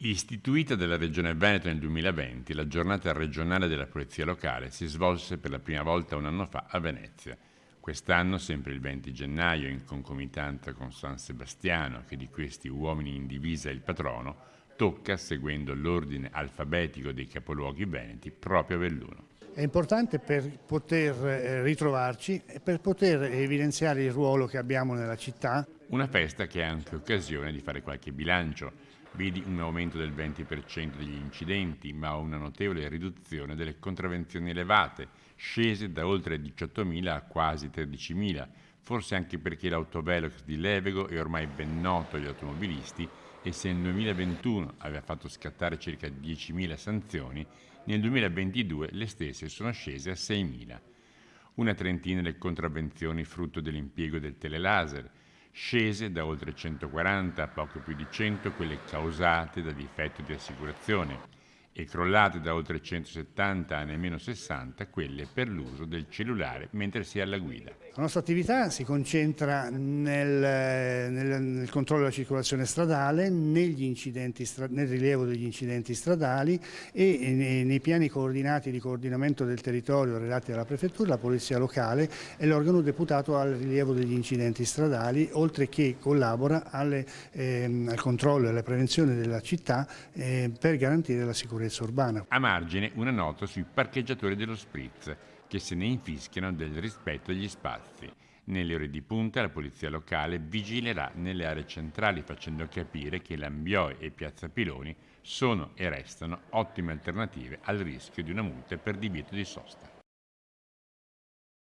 Istituita dalla Regione Veneto nel 2020, la giornata regionale della Polizia Locale si svolse per la prima volta un anno fa a Venezia. Quest'anno, sempre il 20 gennaio, in concomitanza con San Sebastiano, che di questi uomini in divisa è il patrono, tocca, seguendo l'ordine alfabetico dei capoluoghi veneti, proprio a Belluno. È importante per poter ritrovarci e per poter evidenziare il ruolo che abbiamo nella città. Una festa che è anche occasione di fare qualche bilancio. Vedi un aumento del 20% degli incidenti, ma una notevole riduzione delle contravvenzioni elevate, scese da oltre 18.000 a quasi 13.000, forse anche perché l'autovelox di Levego è ormai ben noto agli automobilisti e se nel 2021 aveva fatto scattare circa 10.000 sanzioni, nel 2022 le stesse sono scese a 6.000. Una trentina le contravvenzioni frutto dell'impiego del telelaser, scese da oltre 140 a poco più di 100 quelle causate da difetto di assicurazione e crollate da oltre 170 a nemmeno 60 quelle per l'uso del cellulare mentre si è alla guida. La nostra attività si concentra nel controllo della circolazione stradale, nel rilievo degli incidenti stradali e nei piani coordinati di coordinamento del territorio relati alla prefettura. La Polizia Locale è l'organo deputato al rilievo degli incidenti stradali, oltre che collabora al controllo e alla prevenzione della città per garantire la sicurezza urbana. A margine una nota sui parcheggiatori dello Spritz, che se ne infischiano del rispetto degli spazi. Nelle ore di punta la polizia locale vigilerà nelle aree centrali facendo capire che Lambioi e Piazza Piloni sono e restano ottime alternative al rischio di una multa per divieto di sosta.